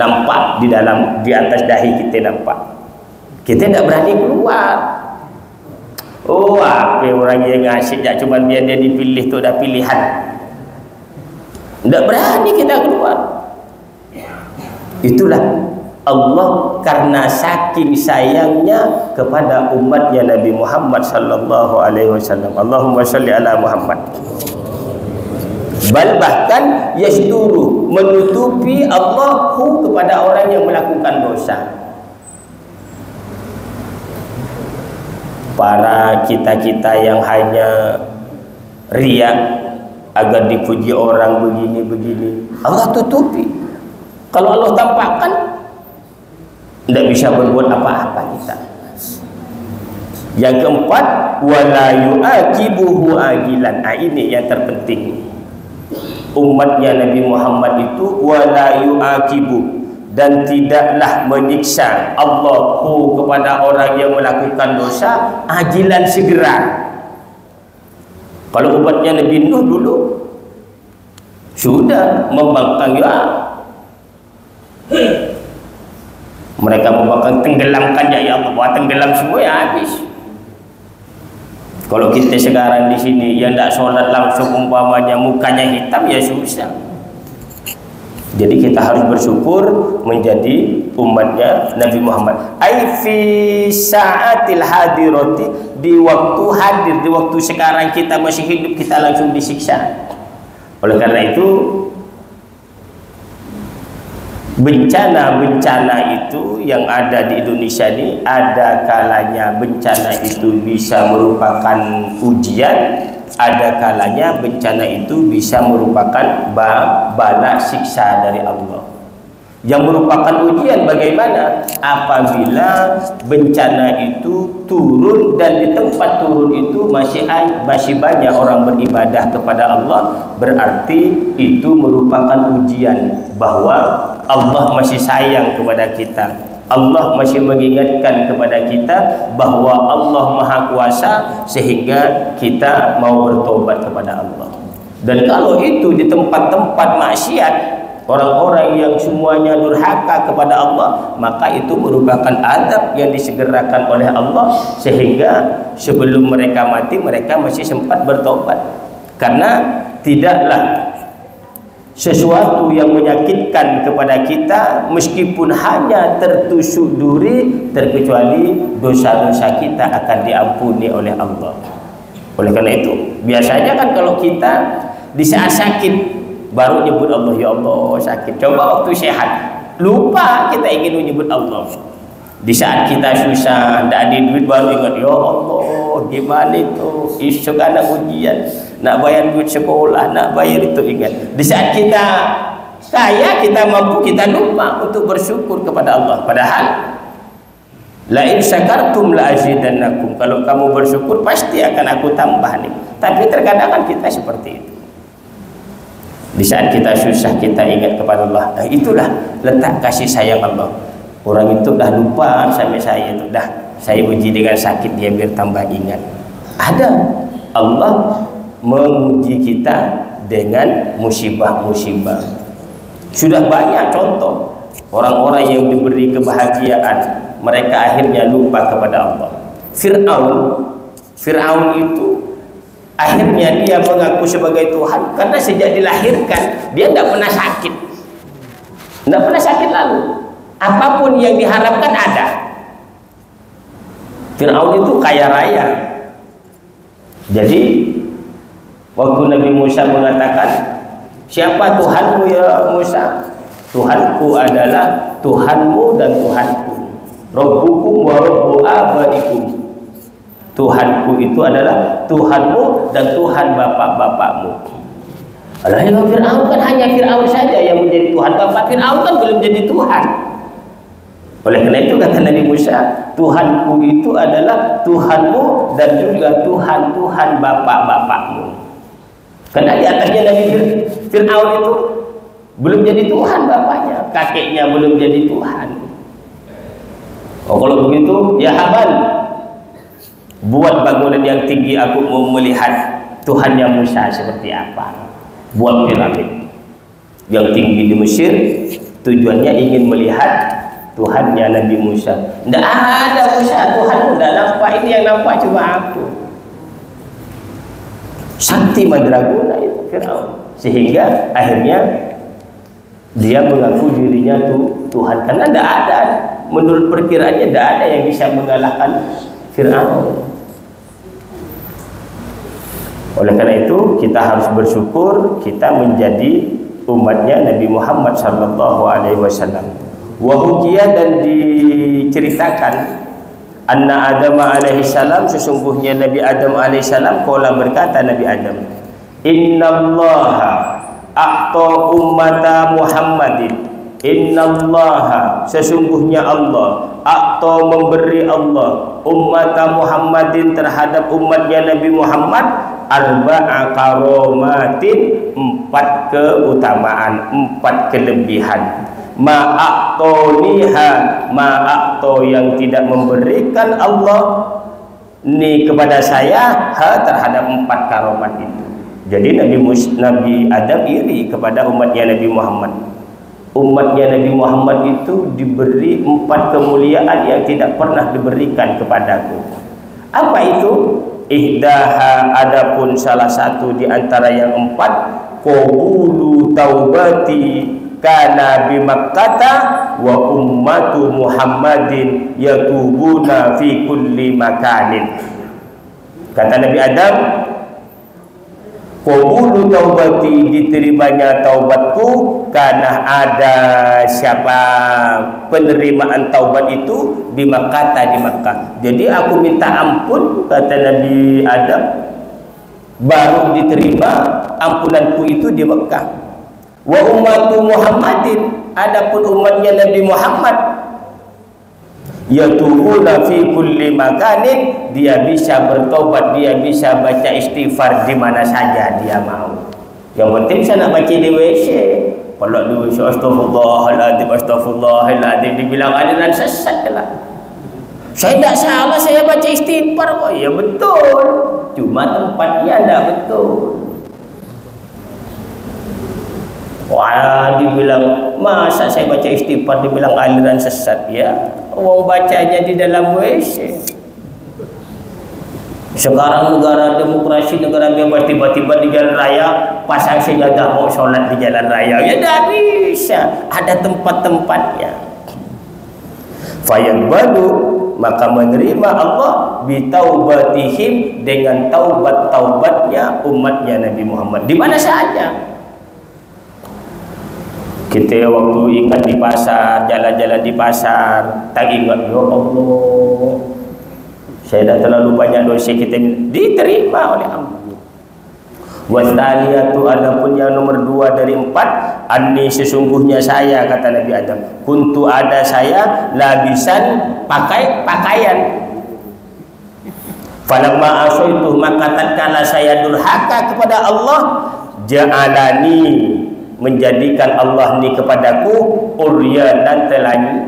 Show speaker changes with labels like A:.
A: nampak di atas dahi kita nampak. Kita tak berani keluar. Oh, apa orang yang asyik tak cuma biar dia dipilih tu dah pilihan. Tak berani kita keluar. Itulah Allah karena saking sayangnya kepada umatnya Nabi Muhammad sallallahu alaihi wasallam. Allahumma shalli ala Muhammad. Bahkan yasturu, menutupi Allahu kepada orang yang melakukan dosa. Para kita-kita yang hanya riak agar dipuji orang begini-begini, Allah tutupi. Kalau Allah tampakkan, tidak bisa berbuat apa-apa kita. Yang keempat, wala yu'aqibuhu agilan. Ini yang terpenting. Umatnya Nabi Muhammad itu wala yu'aqibu, dan tidaklah menyiksa Allahu kepada orang yang melakukan dosa ajilan, segera. Kalau umatnya Nabi Nuh dulu sudah membangkang, ya mereka membangkang, tenggelamkan ya Allah, buat tenggelam semua ya habis. Kalau kita sekarang di sini yang tak sholat langsung umpamanya mukanya hitam, ya susah. Jadi kita harus bersyukur menjadi umatnya Nabi Muhammad. Ai fi sa'atil hadirati, di waktu hadir, di waktu sekarang kita masih hidup, kita langsung disiksa. Oleh karena itu bencana-bencana itu yang ada di Indonesia ini, ada kalanya bencana itu bisa merupakan ujian, ada kalanya bencana itu bisa merupakan bala siksa dari Allah. Yang merupakan ujian bagaimana? Apabila bencana itu turun dan di tempat turun itu masih banyak orang beribadah kepada Allah, berarti itu merupakan ujian bahwa Allah masih sayang kepada kita. Allah masih mengingatkan kepada kita bahwa Allah Maha Kuasa, sehingga kita mau bertobat kepada Allah. Dan kalau itu di tempat-tempat maksiat, orang-orang yang semuanya durhaka kepada Allah, maka itu merupakan adab yang disegerakan oleh Allah, sehingga sebelum mereka mati mereka masih sempat bertobat. Karena tidaklah sesuatu yang menyakitkan kepada kita meskipun hanya tertusuk duri, terkecuali dosa-dosa kita akan diampuni oleh Allah. Oleh karena itu biasanya kan kalau kita di saat sakit baru nyebut Allah, ya Allah sakit. Coba waktu sehat lupa kita ingin menyebut Allah. Di saat kita susah, tidak ada duit, baru ingat, ya Allah gimana itu esok ada ujian, nak bayar duit sekolah, nak bayar itu, ingat. Di saat kita kaya, kita mampu, kita lupa untuk bersyukur kepada Allah. Padahal la in syakartum la azidannakum, kalau kamu bersyukur pasti akan aku tambah nih. Tapi terkadang kita seperti itu. Di saat kita susah kita ingat kepada Allah. Nah, itulah letak kasih sayang Allah. Orang itu dah lupa sampai saya itu, dah saya uji dengan sakit dia biar tambah ingat. Ada Allah menguji kita dengan musibah-musibah. Sudah banyak contoh orang-orang yang diberi kebahagiaan, mereka akhirnya lupa kepada Allah. Fir'aun itu akhirnya dia mengaku sebagai Tuhan karena sejak dilahirkan dia tidak pernah sakit, tidak pernah sakit lalu. Apapun yang diharapkan ada. Fir'aun itu kaya raya. Jadi waktu Nabi Musa mengatakan, siapa Tuhanmu ya Musa? Tuhanku adalah Tuhanmu dan Tuhanku. Rabbukum wa rabbu abaikum. Tuhanku itu adalah Tuhanmu dan Tuhan bapak-bapakmu. Allah, Fir'aun kan hanya Fir'aun saja yang menjadi Tuhan. Bapak Fir'aun kan belum jadi Tuhan. Oleh karena itu kata Nabi Musa, Tuhanku itu adalah Tuhanmu dan juga Tuhan bapak-bapakmu. Karena di atasnya Nabi Fir'aun itu belum jadi Tuhan bapaknya, kakeknya belum jadi Tuhan. Oh, kalau begitu ya Haman, buat bangunan yang tinggi, aku mau melihat Tuhannya Musa seperti apa. Buat piramid yang tinggi di Mesir, Tujuannya ingin melihat Tuhannya Nabi Musa. Tidak ada Musa, Tuhan tidak nampak, ini yang nampak cuma aku. Sakti mandraguna itu Firaun. Sehingga akhirnya dia mengaku dirinya Tuhan. Karena tidak ada, menurut perkiraannya tidak ada yang bisa mengalahkan Firaun. Oleh karena itu kita harus bersyukur kita menjadi umatnya Nabi Muhammad sallallahu alaihi wasallam. Wa hukiya, dan diceritakan anna Adam alaihi salam, sesungguhnya Nabi Adam alaihi salam qala, berkata Nabi Adam, innallaha a'ta ummata Muhammadin, innallaha, sesungguhnya Allah, a'ta, memberi Allah, ummata Muhammadin, terhadap umatnya Nabi Muhammad, arba'a karomatin, 4 keutamaan, 4 kelebihan. Ma'a'toniha, ma'a'to, yang tidak memberikan Allah ni kepada saya, terhadap 4 karomat itu. Jadi Nabi Adam iri kepada umatnya Nabi Muhammad. Umatnya Nabi Muhammad itu diberi 4 kemuliaan yang tidak pernah diberikan kepadaku. Apa itu? Ihdaha, adapun salah satu di antara yang 4, qabulu taubati kana bi Makkata wa ummatu Muhammadin yatubuna fi kulli makanin. Kata Nabi Adam, qabulu taubati, diterimanya taubatku, karena ada siapa penerimaan taubat itu di Makkah, di Makkah. Jadi aku minta ampun, kata Nabi Adam, baru diterima ampunanku itu di Makkah. Wa ummatu Muhammadin, adapun umatnya Nabi Muhammad, yatubuna fi kulli makanin, dia bisa bertobat, dia bisa baca istighfar di mana saja dia mau. Yang penting saya nak baca di WC, kalau di WC astagfirullahaladzim, astagfirullahaladzim, dibilang aliran sesat lah. Saya tidak salah, saya baca istighfar kok. Ya betul, cuma tempatnya tidak betul. Wah, dibilang masa saya baca istighfar dibilang aliran sesat, ya. Orang bacanya di dalam WC. Sekarang negara demokrasi, negara bebas, tiba-tiba di jalan raya pasang sejadah mau sholat di jalan raya. Ya tidak bisa, ada tempat-tempatnya. Fayaqbalu, maka menerima Allah bitaubatihim, dengan taubat-taubatnya umatnya Nabi Muhammad di mana saja. Kita waktu ingat di pasar, jalan-jalan di pasar, tak ingat, ya Allah, saya dah terlalu banyak dosa, kita diterima oleh Allah. Wasaliyatu, adapun yang nomor 2 dari 4, anni, sesungguhnya saya, kata Nabi Adam, kuntu, ada saya, labisan, pakaian. Falamma asaitu, maka tatkala saya durhaka kepada Allah, ja'alani, menjadikan Allah ni kepadaku uryan, dan telanjang.